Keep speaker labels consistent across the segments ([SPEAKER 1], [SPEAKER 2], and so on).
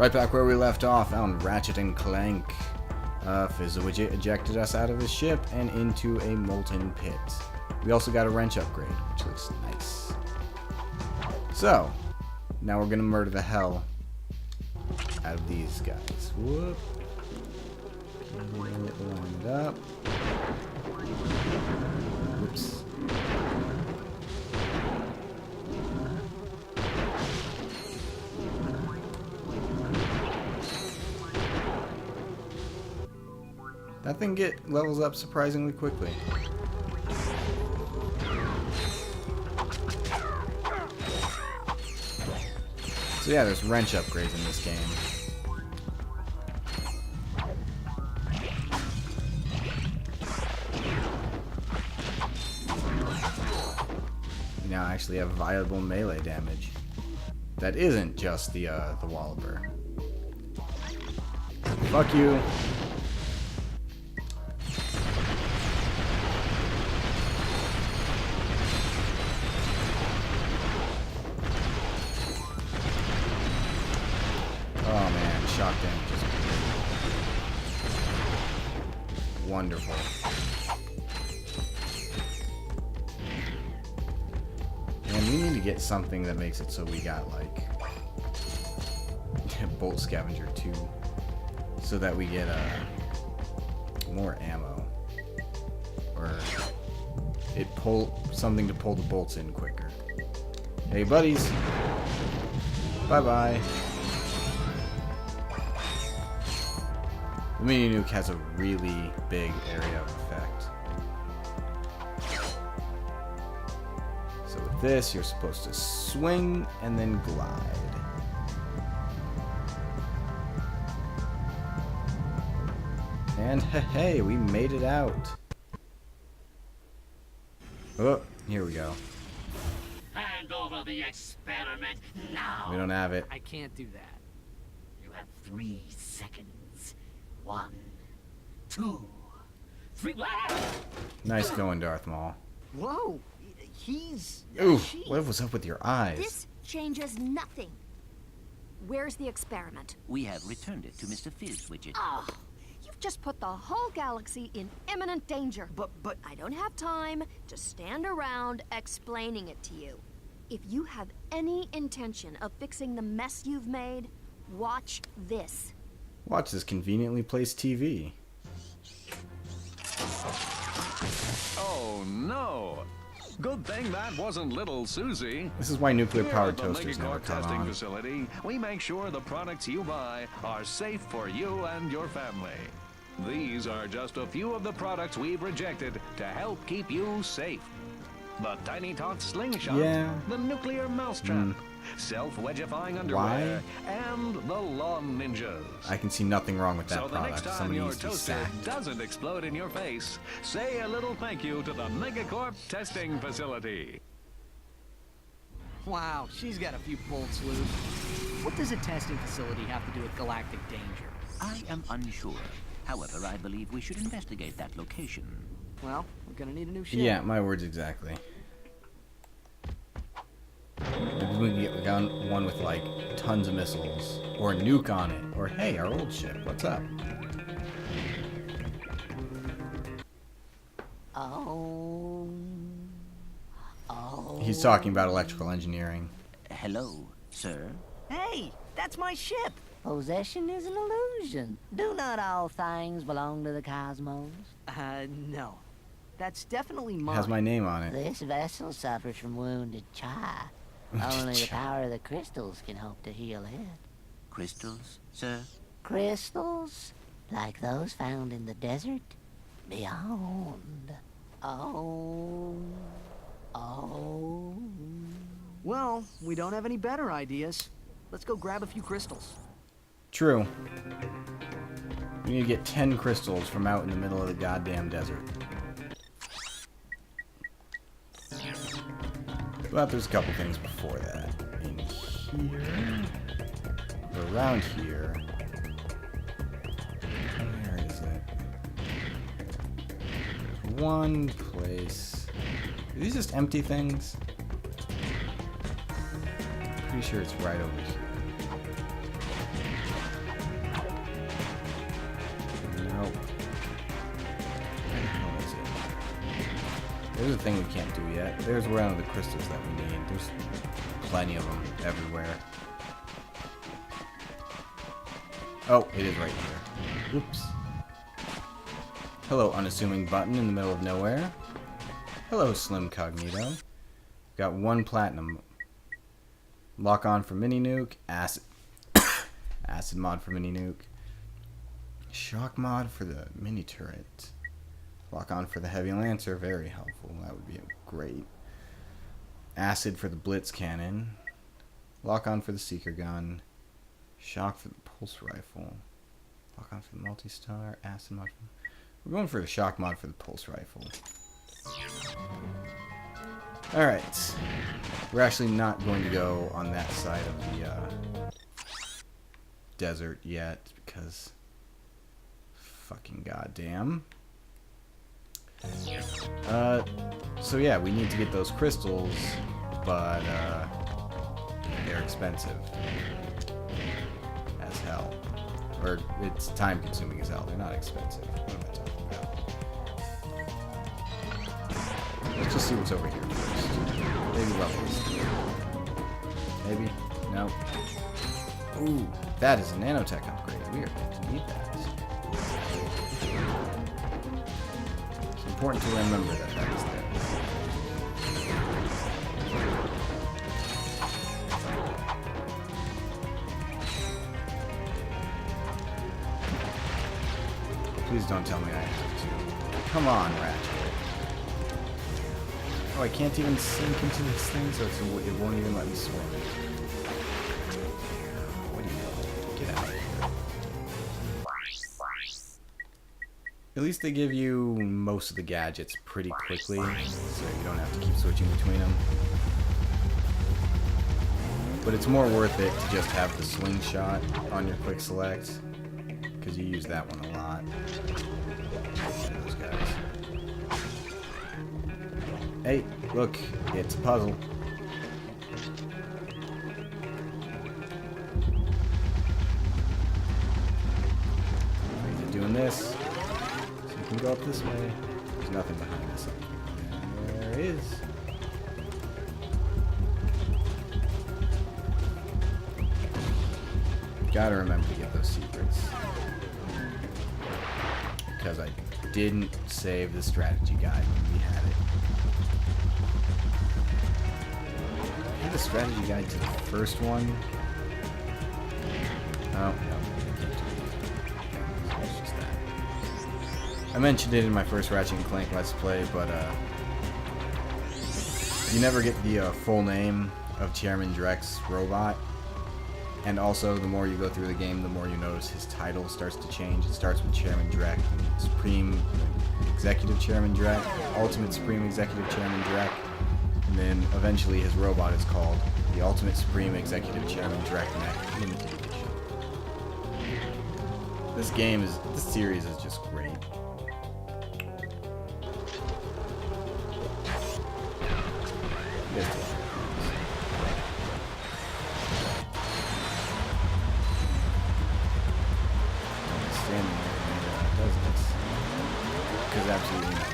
[SPEAKER 1] Right back where we left off, found Ratchet and Clank. Fizzwidget ejected us out of the ship and into a molten pit. We also got a wrench upgrade, which looks nice. So, now we're gonna murder the hell out of these guys. Whoop. Line it up. Whoops. That thing levels up surprisingly quickly. So yeah, there's wrench upgrades in this game. You now actually have viable melee damage. That isn't just the Walloper. Fuck you. Oh man, shock damage is wonderful. And we need to get something that makes it so we got like Bolt Scavenger 2, so that we get more ammo, or something to pull the bolts in quicker. Hey buddies, bye bye. The mini nuke has a really big area of effect. So with this, you're supposed to swing and then glide. And hey, we made it out. Oh, here we go.
[SPEAKER 2] Hand over the experiment now.
[SPEAKER 1] We don't have it.
[SPEAKER 3] I can't do that.
[SPEAKER 2] You have 3 seconds. 1, 2, 3.
[SPEAKER 1] Nice going, Darth Maul.
[SPEAKER 3] Whoa, he's...
[SPEAKER 1] Ooh, what was up with your eyes?
[SPEAKER 4] This changes nothing. Where's the experiment?
[SPEAKER 5] We have returned it to Mr. Fizzwidget.
[SPEAKER 4] Oh, you've just put the whole galaxy in imminent danger.
[SPEAKER 3] But...
[SPEAKER 4] I don't have time to stand around explaining it to you. If you have any intention of fixing the mess you've made, watch this.
[SPEAKER 1] Watch this conveniently placed TV.
[SPEAKER 6] Oh no! Good thing that wasn't little Susie.
[SPEAKER 1] This is why nuclear-powered
[SPEAKER 6] Here at the
[SPEAKER 1] toasters never
[SPEAKER 6] Megacorp
[SPEAKER 1] come
[SPEAKER 6] testing
[SPEAKER 1] on.
[SPEAKER 6] facility, we make sure the products you buy are safe for you and your family. These are just a few of the products we've rejected to help keep you safe. The Tiny Tot Slingshot,
[SPEAKER 1] Yeah.
[SPEAKER 6] the Nuclear Mousetrap, self-wedgifying underwear, and the Lawn Ninjas.
[SPEAKER 1] I can see nothing wrong with that
[SPEAKER 6] So the next
[SPEAKER 1] product.
[SPEAKER 6] time
[SPEAKER 1] Somebody
[SPEAKER 6] your
[SPEAKER 1] needs to be
[SPEAKER 6] toaster
[SPEAKER 1] sacked.
[SPEAKER 6] doesn't explode in your face, say a little thank you to the Megacorp testing facility.
[SPEAKER 3] Wow, she's got a few bolts loose. What does a testing facility have to do with galactic danger?
[SPEAKER 5] I am unsure. However, I believe we should investigate that location.
[SPEAKER 3] Well, we're gonna need a new ship.
[SPEAKER 1] Yeah, my words exactly. Maybe we can get one with like tons of missiles, or a nuke on it, or hey, our old ship. What's up?
[SPEAKER 7] Oh.
[SPEAKER 1] He's talking about electrical engineering.
[SPEAKER 5] Hello, sir.
[SPEAKER 3] Hey, that's my ship!
[SPEAKER 7] Possession is an illusion. Do not all things belong to the cosmos?
[SPEAKER 3] No. That's definitely mine.
[SPEAKER 1] Has my name on it.
[SPEAKER 7] This vessel suffers from wounded Cha. Only the power of the crystals can hope to heal it.
[SPEAKER 5] Crystals, sir?
[SPEAKER 7] Crystals? Like those found in the desert? Beyond. Oh. Oh.
[SPEAKER 3] Well, we don't have any better ideas. Let's go grab a few crystals.
[SPEAKER 1] True. We need to get 10 crystals from out in the middle of the goddamn desert. But there's a couple things before that. In here. Or around here. Where is it? There's one place. Are these just empty things? Pretty sure it's right over here. There's a thing we can't do yet. There's one of the crystals that we need. There's plenty of them everywhere. Oh, it is right here. Oops. Hello, unassuming button in the middle of nowhere. Hello, Slim Cognito. Got 1 platinum. Lock on for mini nuke. Acid. Acid mod for mini nuke. Shock mod for the mini turret. Lock on for the heavy lancer. Very helpful. That would be great. Acid for the blitz cannon. Lock on for the seeker gun. Shock for the pulse rifle. Lock on for the multi-star. Acid mod. We're going for the shock mod for the pulse rifle. Alright. We're actually not going to go on that side of the desert yet because fucking goddamn. So yeah, we need to get those crystals, but they're expensive as hell. Or it's time consuming as hell. They're not expensive. What am I talking about? Let's just see what's over here first. Maybe levels. Maybe? No. Ooh, that is a nanotech upgrade. We are going to need that. It's important to remember that that is there. Please don't tell me I have to. Come on, Ratchet. Oh, I can't even sink into this thing, so it won't even let me swim. What do you know? Get out of here. At least they give you most of the gadgets pretty quickly, so you don't have to keep switching between them. But it's more worth it to just have the swing shot on your quick select, because you use that one a lot. Those guys. Hey, look, it's a puzzle. Is it doing this? So you can go up this way. There's nothing behind us. And there is. Gotta remember to get those secrets. Because I didn't save the strategy guide when we had it. I had the strategy guide to the first one. Oh, no. I can't do it. So it's just that. I mentioned it in my first Ratchet and Clank Let's Play, but you never get the full name of Chairman Dreck's robot. And also, the more you go through the game, the more you notice his title starts to change. It starts with Chairman Dreck, Supreme Executive Chairman Dreck, Ultimate Supreme Executive Chairman Dreck, and then eventually his robot is called the Ultimate Supreme Executive Chairman Dreck Mech Limited Edition. This series is just great. Because absolutely not.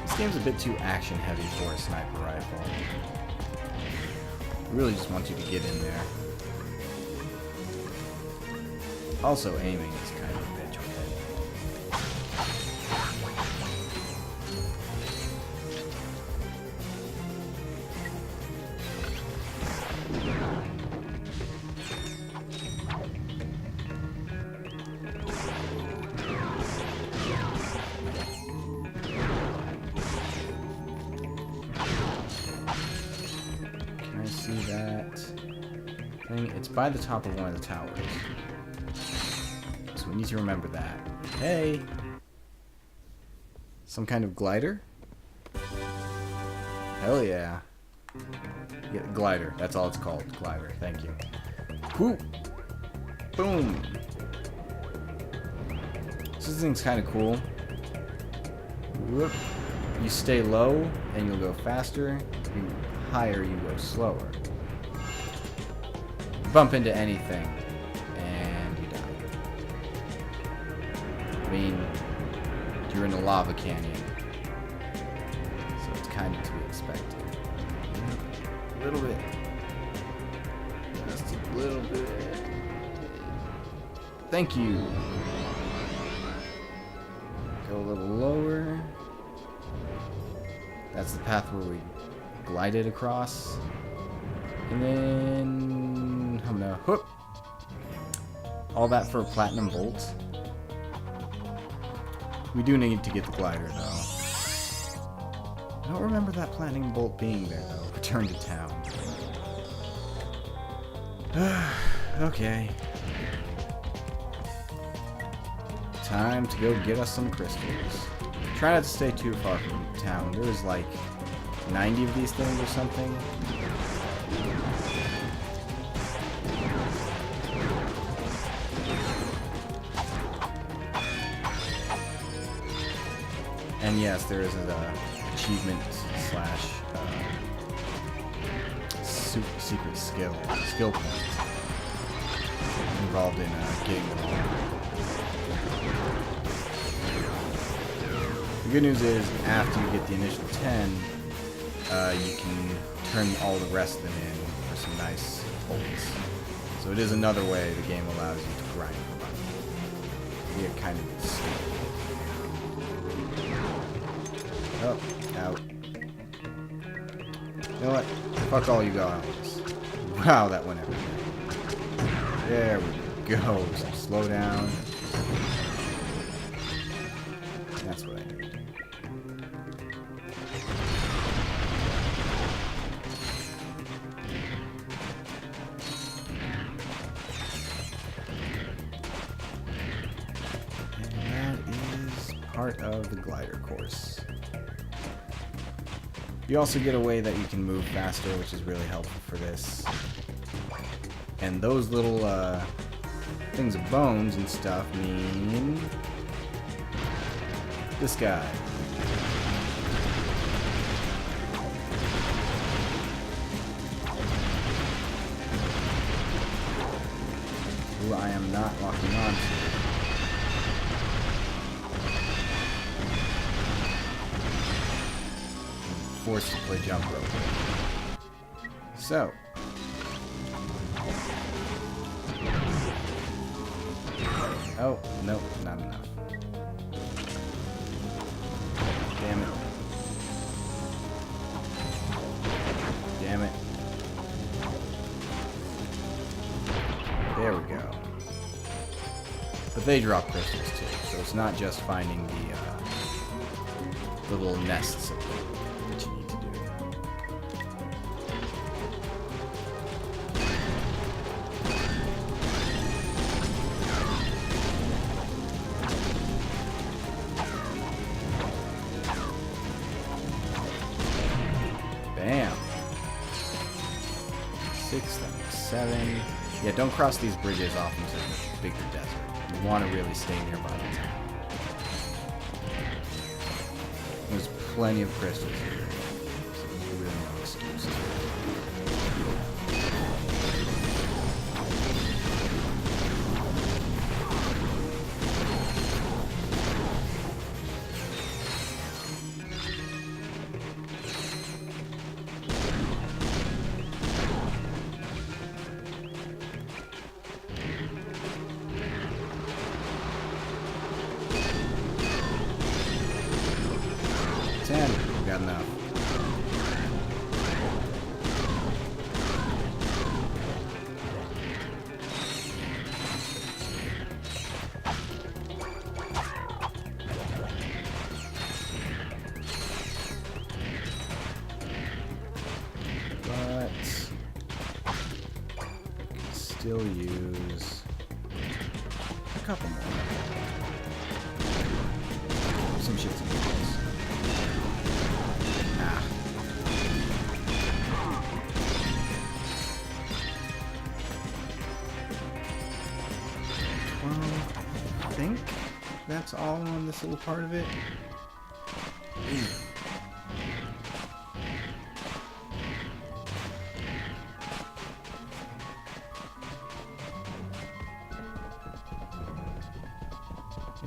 [SPEAKER 1] This game's a bit too action heavy for a sniper rifle. I really just want you to get in there. Also, aiming is kind of a bitch with it. Can I see that thing? It's by the top of one of the towers. We need to remember that. Hey! Some kind of glider? Hell yeah. Yeah, glider. That's all it's called. Glider. Thank you. Whoo! Boom! So this thing's kind of cool. Whoop. You stay low and you'll go faster. You higher, you go slower. Bump into anything and you die. I mean, you're in a lava canyon, so it's kind of to be expected. A little bit. Just a little bit. Thank you. Go a little lower. That's the path where we glided across. And then I'm gonna whoop. All that for a platinum bolt. We do need to get the glider though. I don't remember that platinum bolt being there though. Return to town. Okay. Time to go get us some crystals. Try not to stay too far from town. There's like 90 of these things or something. And yes, there is an achievement slash secret skill point involved in getting them all. The good news is, after you get the initial 10, you can turn all the rest of them in for some nice bolts. So it is another way the game allows you to grind for money. You get kind of stupid. Oh, out. You know what? Fuck all you guys. Wow, that went everywhere. There we go. So slow down. That's what I need. And that is part of the glider course. You also get a way that you can move faster, which is really helpful for this. And those little things of bones and stuff mean this guy. Who I am not locking on to. Forced to play jump rope. So. Oh, nope, not enough. Damn it. Damn it. There we go. But they drop crystals too, so it's not just finding the little nests of them that you need to do. Bam. 6, 7. Yeah, don't cross these bridges off into the bigger desert. You want to really stay nearby the town. There's plenty of crystals here, so there's really no excuse. We've got enough. But I can still use a couple more. Some shits and giggles. I think that's all on this little part of it.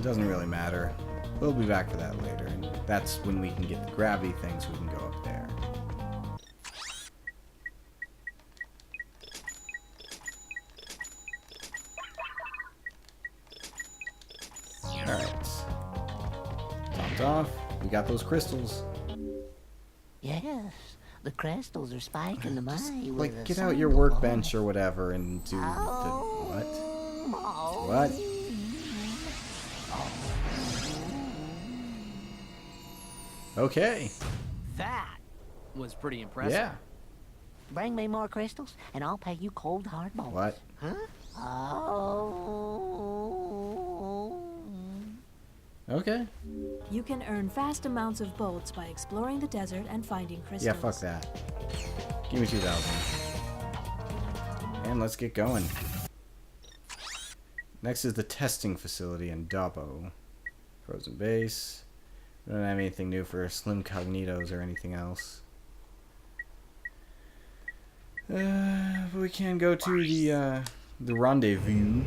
[SPEAKER 1] It doesn't really matter. We'll be back for that later, and that's when we can get the gravity thing so we can go up there. Alright. Topped off. We got those crystals.
[SPEAKER 7] Yes, the crystals are spiking the money with
[SPEAKER 1] Like,
[SPEAKER 7] a
[SPEAKER 1] get out your
[SPEAKER 7] single
[SPEAKER 1] workbench
[SPEAKER 7] bullet.
[SPEAKER 1] or whatever and do the... What? What? Okay.
[SPEAKER 3] That was pretty impressive.
[SPEAKER 1] Yeah.
[SPEAKER 7] Bring me more crystals, and I'll pay you cold hard bolts.
[SPEAKER 1] What?
[SPEAKER 3] Huh?
[SPEAKER 7] Oh.
[SPEAKER 1] Okay.
[SPEAKER 8] You can earn vast amounts of bolts by exploring the desert and finding crystals.
[SPEAKER 1] Yeah, fuck that. Give me 2,000. And let's get going. Next is the testing facility in Dabo. Frozen base. We don't have anything new for Slim Cognitos or anything else. But we can go to the rendezvous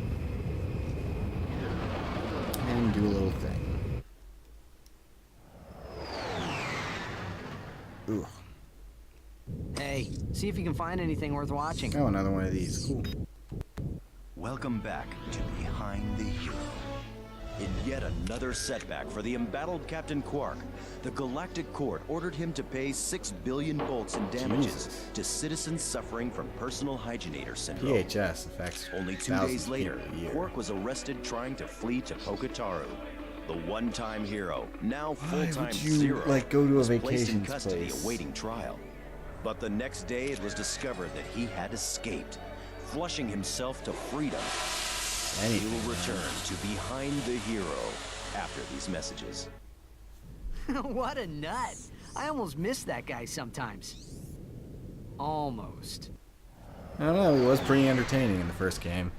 [SPEAKER 1] and do a little thing. Ooh.
[SPEAKER 3] Hey, see if you can find anything worth watching.
[SPEAKER 1] Oh, another one of these. Cool.
[SPEAKER 9] Welcome back to Behind the Hero. In yet another setback for the embattled Captain Quark, the Galactic Court ordered him to pay 6 billion bolts in damages
[SPEAKER 1] Jesus.
[SPEAKER 9] to citizens suffering from personal hygienator syndrome.
[SPEAKER 1] PHS affects
[SPEAKER 9] Only 2
[SPEAKER 1] thousands
[SPEAKER 9] days
[SPEAKER 1] of
[SPEAKER 9] later,
[SPEAKER 1] people a year.
[SPEAKER 9] Quark was arrested trying to flee to Pokataru. The one-time hero, now
[SPEAKER 1] Why
[SPEAKER 9] full-time
[SPEAKER 1] would you,
[SPEAKER 9] Zero,
[SPEAKER 1] like, go to a
[SPEAKER 9] was placed in
[SPEAKER 1] vacation
[SPEAKER 9] custody
[SPEAKER 1] place?
[SPEAKER 9] awaiting trial. But the next day, it was discovered that he had escaped, flushing himself to freedom. He will return to Behind the Hero after these messages.
[SPEAKER 3] What a nut! I almost miss that guy sometimes. Almost.
[SPEAKER 1] I don't know, it was pretty entertaining in the first game.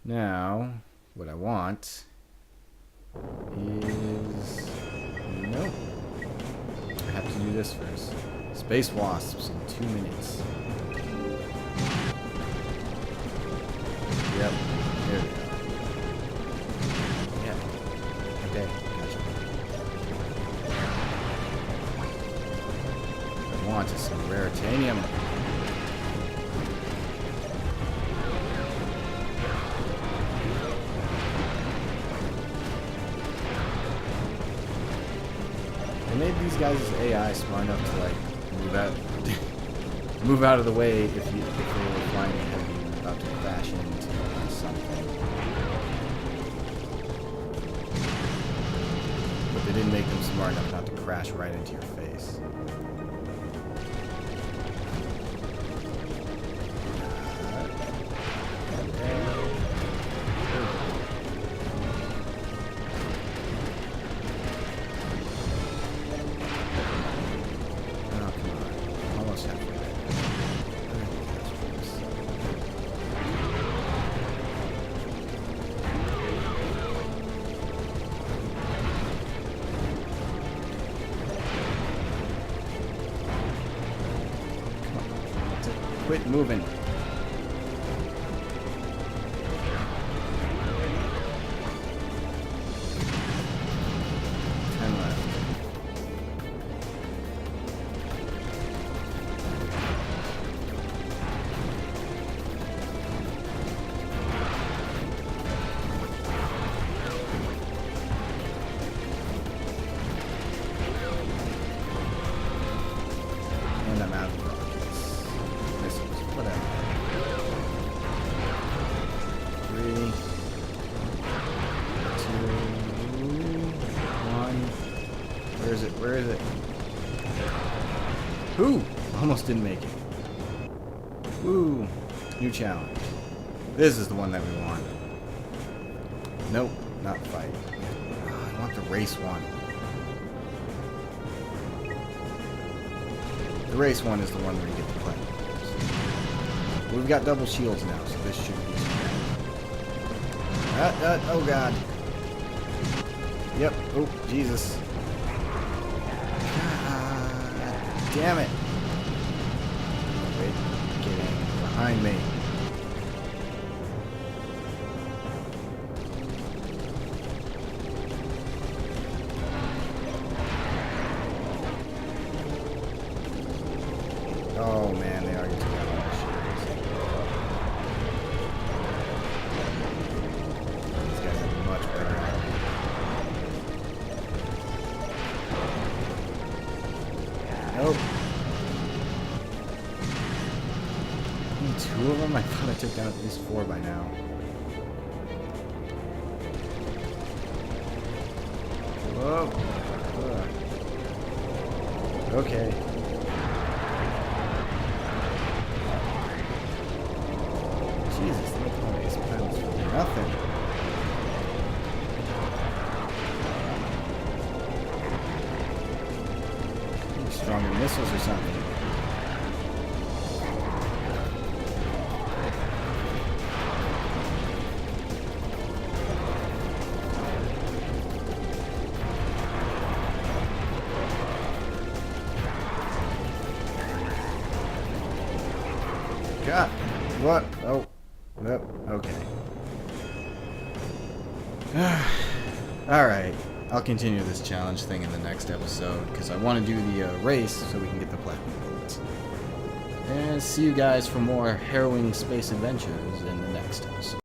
[SPEAKER 1] Now, what I want is... Nope. I have to do this first. Space Wasps in 2 minutes. Yep, here we go. Yeah. Okay, gotcha. What I want is some raritanium. They made these guys' AI smart enough to like move out of the way if they were flying ahead of you and about to crash into something. But they didn't make them smart enough not to crash right into your face. Quit moving. 10 left. And I'm out of rockets. Missiles, whatever. 3, 2, 1. Where is it? Where is it? Whoo! Almost didn't make it. Woo! New challenge. This is the one that we want. Nope, not fight. I want the race one. The race one is the one where you get the plane. We've got double shields now, so this should be bad. Oh god. Yep. Oh, Jesus. God damn it. Wait, getting behind me. Oh man, they already took out all my shields. These guys have much better armor. Nope. Only 2 of them? I thought I took down at least 4 by now. Whoa. Ugh. Okay. Jesus, look at all these panels for nothing. Stronger missiles or something. God, what? Oh, nope. Okay. Alright, I'll continue this challenge thing in the next episode, because I want to do the race so we can get the platinum bullets. And see you guys for more harrowing space adventures in the next episode.